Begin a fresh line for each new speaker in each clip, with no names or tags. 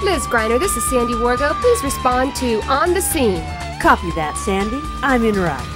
Liz Griner, this is Sandy Wargo. Please respond to On the Scene.
Copy that, Sandy. I'm en route.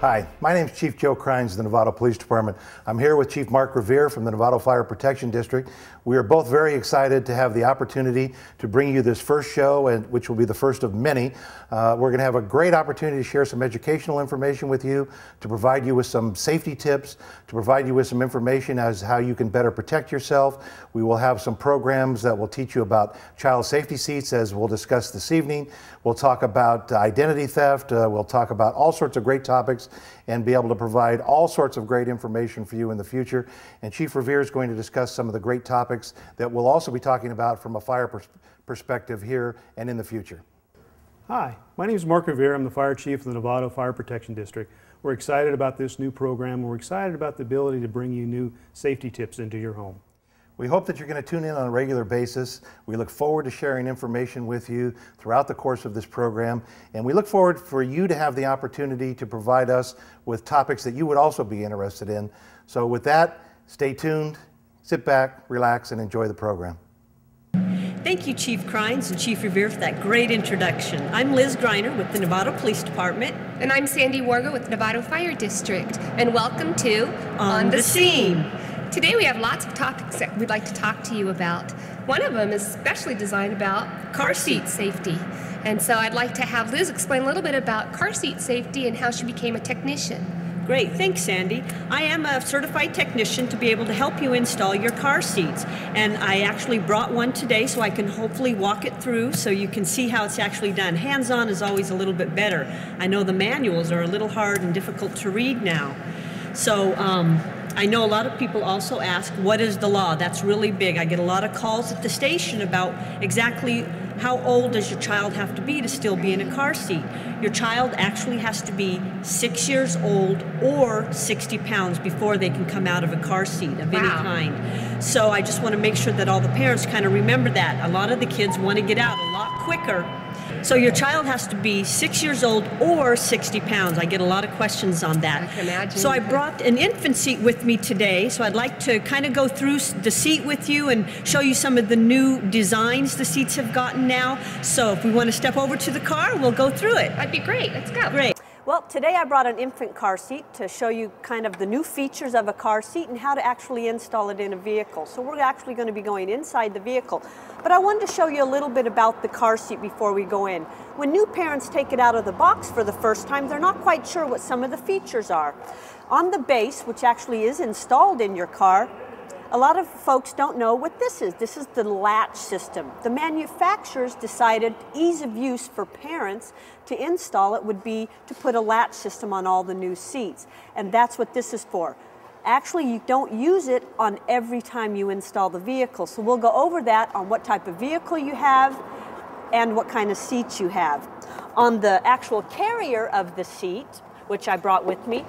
Hi, my name is Chief Joe Crines of the Novato Police Department. I'm here with Chief Mark Revere from the Novato Fire Protection District. We are both very excited to have the opportunity to bring you this first show, and which will be the first of many. We're going to have a great opportunity to share some educational information with you, to provide you with some safety tips, to provide you with some information as how you can better protect yourself. We will have some programs that will teach you about child safety seats, as we'll discuss this evening. We'll talk about identity theft. We'll talk about all sorts of great topics and be able to provide all sorts of great information for you in the future. And Chief Revere is going to discuss some of the great topics that we'll also be talking about from a fire perspective here and in the future.
Hi, my name is Mark Revere. I'm the Fire Chief of the Novato Fire Protection District. We're excited about this new program. We're excited about the ability to bring you new safety tips into your home.
We hope that you're going to tune in on a regular basis. We look forward to sharing information with you throughout the course of this program, and we look forward for you to have the opportunity to provide us with topics that you would also be interested in. So with that, stay tuned, sit back, relax, and enjoy the program.
Thank you, Chief Crines and Chief Revere, for that great introduction. I'm Liz Griner with the Novato Police Department.
And I'm Sandy Wargo with the Novato Fire District. And welcome to On the Scene. Today we have lots of topics that we'd like to talk to you about. One of them is specially designed about car seat safety. And so I'd like to have Liz explain a little bit about car seat safety and how she became a technician.
Great, thanks, Sandy. I am a certified technician to be able to help you install your car seats. And I actually brought one today so I can hopefully walk it through so you can see how it's actually done. Hands-on is always a little bit better. I know the manuals are a little hard and difficult to read now. So I know a lot of people also ask, what is the law? That's really big. I get a lot of calls at the station about exactly how old does your child have to be to still be in a car seat. Your child actually has to be 6 years old or 60 pounds before they can come out of a car seat of any kind. So I just want to make sure that all the parents kind of remember that. A lot of the kids want to get out a lot quicker. So your child has to be 6 years old or 60 pounds. I get a lot of questions on that.
I can imagine.
So I brought an infant seat with me today. So I'd like to kind of go through the seat with you and show you some of the new designs the seats have gotten now. So if we want to step over to the car, we'll go through it.
That'd be great. Let's go.
Great. Well, today I brought an infant car seat to show you kind of the new features of a car seat and how to actually install it in a vehicle. So we're actually going to be going inside the vehicle. But I wanted to show you a little bit about the car seat before we go in. When new parents take it out of the box for the first time, they're not quite sure what some of the features are. On the base, which actually is installed in your car, a lot of folks don't know what this is. This is the latch system. The manufacturers decided ease of use for parents to install it would be to put a latch system on all the new seats. And that's what this is for. Actually, you don't use it on every time you install the vehicle. So we'll go over that on what type of vehicle you have and what kind of seats you have. On the actual carrier of the seat, which I brought with me,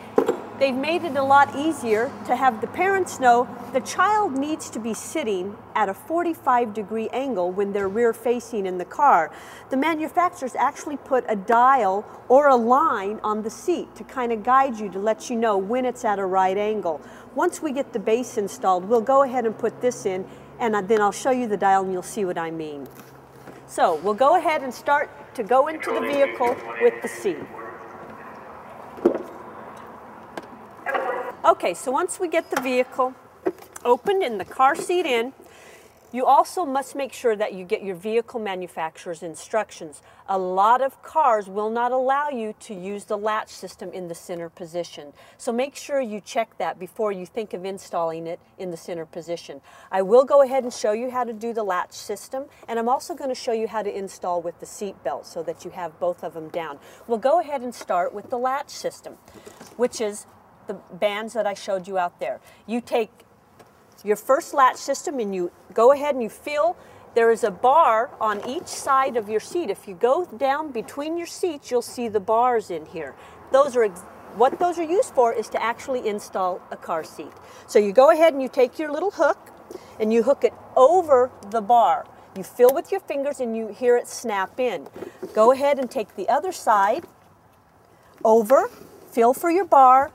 they've made it a lot easier to have the parents know the child needs to be sitting at a 45-degree angle when they're rear facing in the car. The manufacturers actually put a dial or a line on the seat to kind of guide you, to let you know when it's at a right angle. Once we get the base installed, we'll go ahead and put this in, and then I'll show you the dial and you'll see what I mean. So we'll go ahead and start to go into the vehicle with the seat. Okay, so once we get the vehicle opened and the car seat in, you also must make sure that you get your vehicle manufacturer's instructions. A lot of cars will not allow you to use the latch system in the center position. So make sure you check that before you think of installing it in the center position. I will go ahead and show you how to do the latch system, and I'm also going to show you how to install with the seat belt so that you have both of them down. We'll go ahead and start with the latch system, which is the bands that I showed you out there. You take your first latch system and you go ahead and you feel there is a bar on each side of your seat. If you go down between your seats, you'll see the bars in here. What those are used for is to actually install a car seat. So you go ahead and you take your little hook and you hook it over the bar. You feel with your fingers and you hear it snap in. Go ahead and take the other side, over, feel for your bar,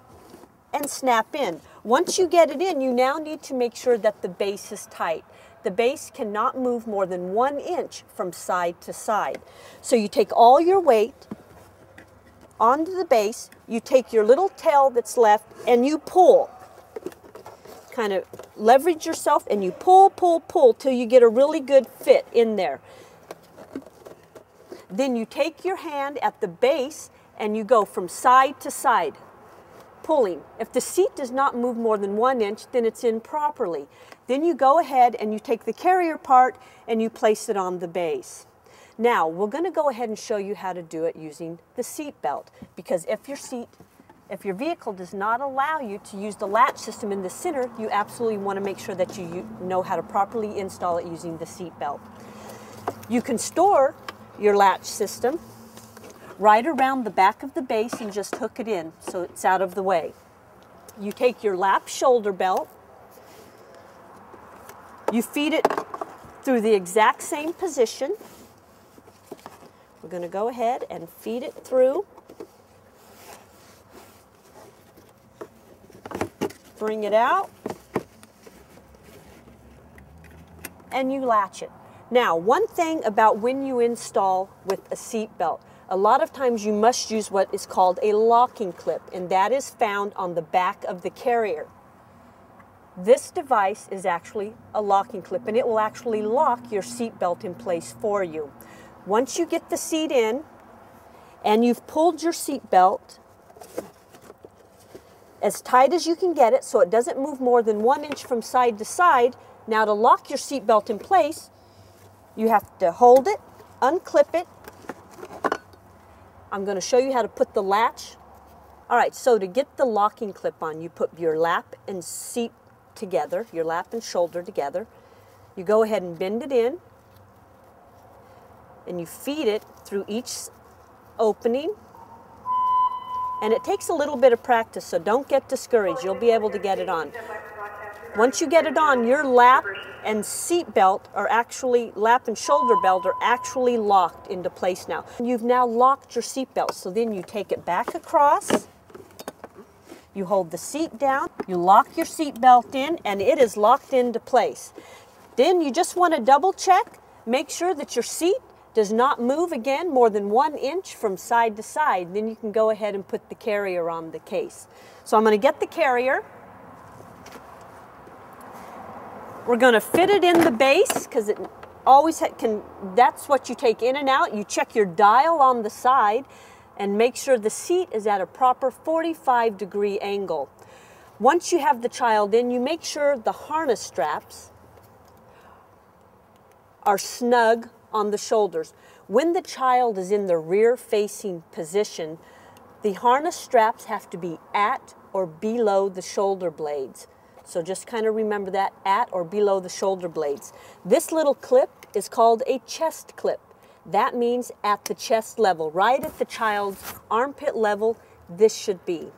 and snap in. Once you get it in, you now need to make sure that the base is tight. The base cannot move more than 1 inch from side to side. So you take all your weight onto the base, you take your little tail that's left, and you pull. Kind of leverage yourself, and you pull, pull, pull till you get a really good fit in there. Then you take your hand at the base and you go from side to side, pulling. If the seat does not move more than 1 inch, then it's in properly. Then you go ahead and you take the carrier part and you place it on the base. Now, we're going to go ahead and show you how to do it using the seat belt, because if your vehicle does not allow you to use the latch system in the center, you absolutely want to make sure that you know how to properly install it using the seat belt. You can store your latch system right around the back of the base and just hook it in so it's out of the way. You take your lap shoulder belt, you feed it through the exact same position. We're going to go ahead and feed it through. Bring it out, and you latch it. Now, one thing about when you install with a seat belt, a lot of times you must use what is called a locking clip, and that is found on the back of the carrier. This device is actually a locking clip, and it will actually lock your seat belt in place for you. Once you get the seat in and you've pulled your seat belt as tight as you can get it so it doesn't move more than 1 inch from side to side, now to lock your seat belt in place, you have to hold it, unclip it. I'm going to show you how to put the latch. All right, so to get the locking clip on, you put your lap and seat together, your lap and shoulder together. You go ahead and bend it in, and you feed it through each opening. And it takes a little bit of practice, so don't get discouraged. You'll be able to get it on. Once you get it on, your lap and seat belt are actually, lap and shoulder belt are actually locked into place now. You've now locked your seat belt, so then you take it back across, you hold the seat down, you lock your seat belt in, and it is locked into place. Then you just want to double check, make sure that your seat does not move again more than 1 inch from side to side. Then you can go ahead and put the carrier on the case. So I'm going to get the carrier. We're going to fit it in the base because it always that's what you take in and out. You check your dial on the side and make sure the seat is at a proper 45-degree angle. Once you have the child in, you make sure the harness straps are snug on the shoulders. When the child is in the rear-facing position, the harness straps have to be at or below the shoulder blades. So just kind of remember that, at or below the shoulder blades. This little clip is called a chest clip. That means at the chest level, right at the child's armpit level, this should be.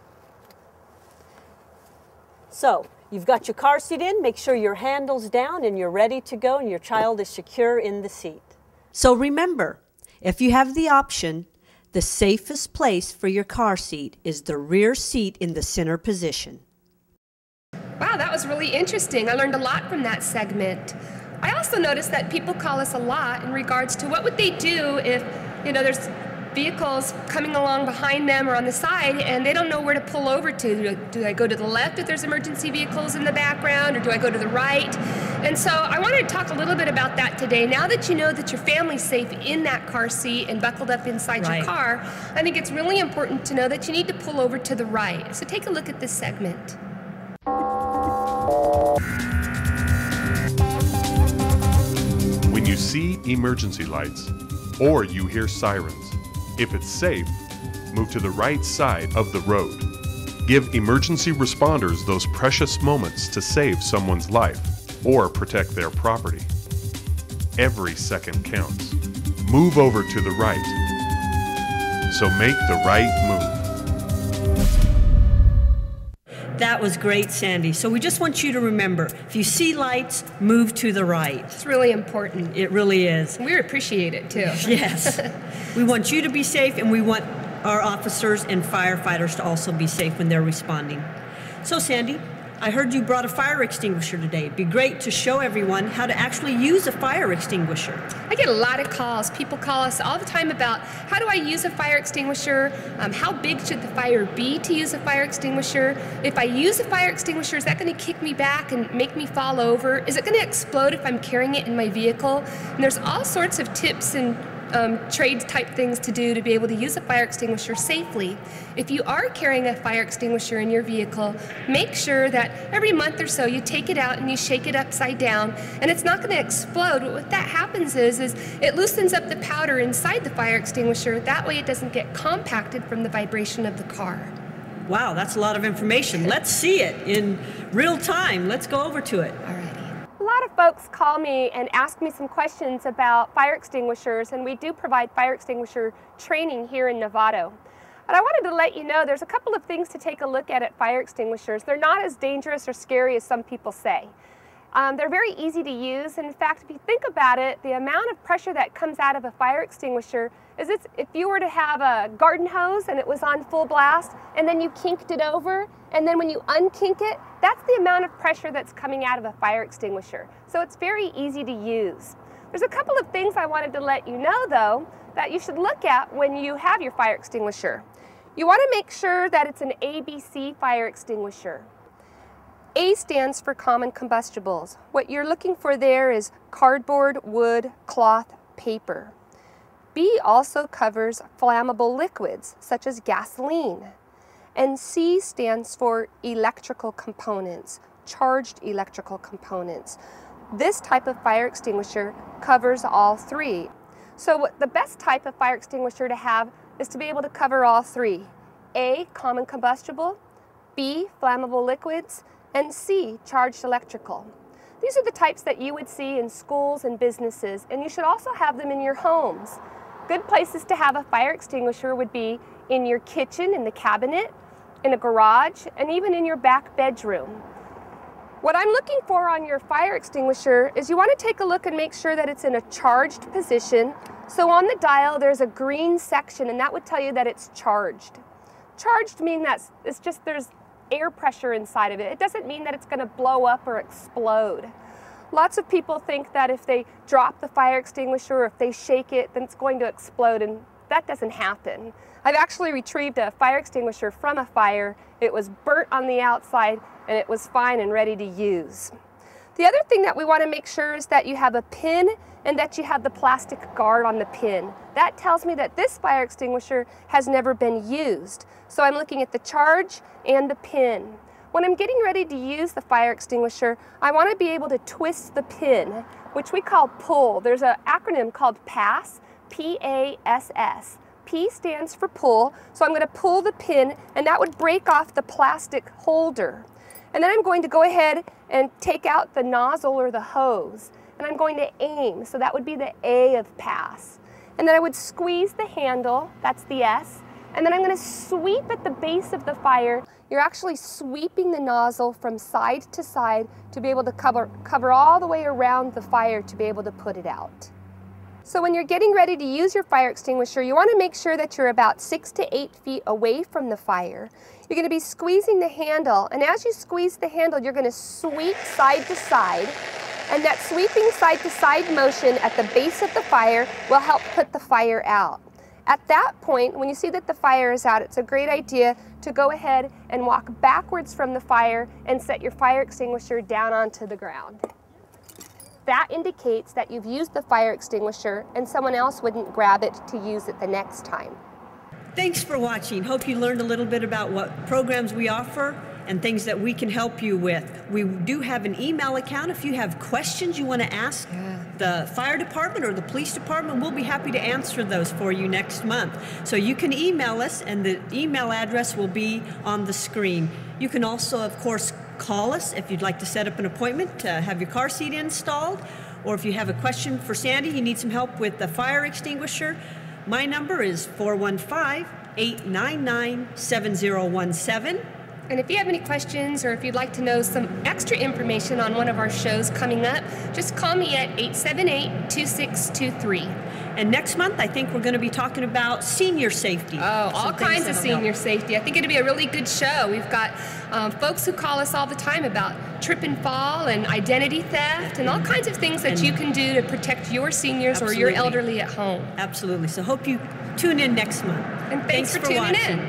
So you've got your car seat in, make sure your handle's down and you're ready to go and your child is secure in the seat.
So remember, if you have the option, the safest place for your car seat is the rear seat in the center position.
Wow, that was really interesting. I learned a lot from that segment. I also noticed that people call us a lot in regards to what would they do if, there's vehicles coming along behind them or on the side and they don't know where to pull over to. Do I go to the left if there's emergency vehicles in the background, or do I go to the right? And so I wanted to talk a little bit about that today. Now that you know that your family's safe in that car seat and buckled up inside your car, I think it's really important to know that you need to pull over to the right. So take a look at this segment.
When you see emergency lights or you hear sirens, if it's safe, move to the right side of the road. Give emergency responders those precious moments to save someone's life or protect their property. Every second counts. Move over to the right. So make the right move.
That was great, Sandy. So we just want you to remember, if you see lights, move to the right.
It's really important.
It really is.
We appreciate it too.
Yes. We want you to be safe, and we want our officers and firefighters to also be safe when they're responding. So, Sandy, I heard you brought a fire extinguisher today. It'd be great to show everyone how to actually use a fire extinguisher.
I get a lot of calls. People call us all the time about how do I use a fire extinguisher? How big should the fire be to use a fire extinguisher? If I use a fire extinguisher, is that going to kick me back and make me fall over? Is it going to explode if I'm carrying it in my vehicle? And there's all sorts of tips and trade type things to do to be able to use a fire extinguisher safely. If you are carrying a fire extinguisher in your vehicle, make sure that every month or so you take it out and you shake it upside down, and it's not going to explode. But what that happens is it loosens up the powder inside the fire extinguisher. That way it doesn't get compacted from the vibration of the car.
Wow, that's a lot of information. Let's see it in real time. Let's go over to it.
All right.
A lot of folks call me and ask me some questions about fire extinguishers, and we do provide fire extinguisher training here in Novato. But I wanted to let you know there's a couple of things to take a look at fire extinguishers. They're not as dangerous or scary as some people say. They're very easy to use. In fact, if you think about it, the amount of pressure that comes out of a fire extinguisher is if you were to have a garden hose and it was on full blast, and then you kinked it over, and then when you unkink it, that's the amount of pressure that's coming out of a fire extinguisher. So it's very easy to use. There's a couple of things I wanted to let you know, though, that you should look at when you have your fire extinguisher. You want to make sure that it's an ABC fire extinguisher. A stands for common combustibles. What you're looking for there is cardboard, wood, cloth, paper. B also covers flammable liquids, such as gasoline. And C stands for electrical components, charged electrical components. This type of fire extinguisher covers all three. So the best type of fire extinguisher to have is to be able to cover all three. A, common combustible, B, flammable liquids, and C, charged electrical. These are the types that you would see in schools and businesses, and you should also have them in your homes. Good places to have a fire extinguisher would be in your kitchen, in the cabinet, in a garage, and even in your back bedroom. What I'm looking for on your fire extinguisher is you want to take a look and make sure that it's in a charged position. So on the dial there's a green section, and that would tell you that it's charged. Charged means that it's just there's air pressure inside of it. It doesn't mean that it's going to blow up or explode. Lots of people think that if they drop the fire extinguisher or if they shake it, then it's going to explode, and that doesn't happen. I've actually retrieved a fire extinguisher from a fire. It was burnt on the outside, and it was fine and ready to use. The other thing that we want to make sure is that you have a pin and that you have the plastic guard on the pin. That tells me that this fire extinguisher has never been used. So I'm looking at the charge and the pin. When I'm getting ready to use the fire extinguisher, I want to be able to twist the pin, which we call pull. There's an acronym called PASS, P-A-S-S. P stands for pull, so I'm going to pull the pin, and that would break off the plastic holder. And then I'm going to go ahead and take out the nozzle or the hose, and I'm going to aim, so that would be the A of pass. And then I would squeeze the handle, that's the S, and then I'm going to sweep at the base of the fire. You're actually sweeping the nozzle from side to side to be able to cover all the way around the fire to be able to put it out. So when you're getting ready to use your fire extinguisher, you want to make sure that you're about 6 to 8 feet away from the fire. You're going to be squeezing the handle, and as you squeeze the handle, you're going to sweep side to side, and that sweeping side to side motion at the base of the fire will help put the fire out. At that point, when you see that the fire is out, it's a great idea to go ahead and walk backwards from the fire and set your fire extinguisher down onto the ground. That indicates that you've used the fire extinguisher and someone else wouldn't grab it to use it the next time.
Thanks for watching. Hope you learned a little bit about what programs we offer and things that we can help you with. We do have an email account. If you have questions you want to ask the fire department or the police department, we'll be happy to answer those for you next month. So you can email us, and the email address will be on the screen. You can also, of course, call us if you'd like to set up an appointment to have your car seat installed, or if you have a question for Sandy, you need some help with the fire extinguisher. My number is 415-899-7017.
And if you have any questions or if you'd like to know some extra information on one of our shows coming up, just call me at 878-2623.
And next month, I think we're going to be talking about senior safety.
Oh, all kinds of senior safety. I think it'll be a really good show. We've got folks who call us all the time about trip and fall and identity theft and all kinds of things that you can do to protect your seniors or your elderly at home.
Absolutely. So hope you tune in next month.
And thanks for tuning in.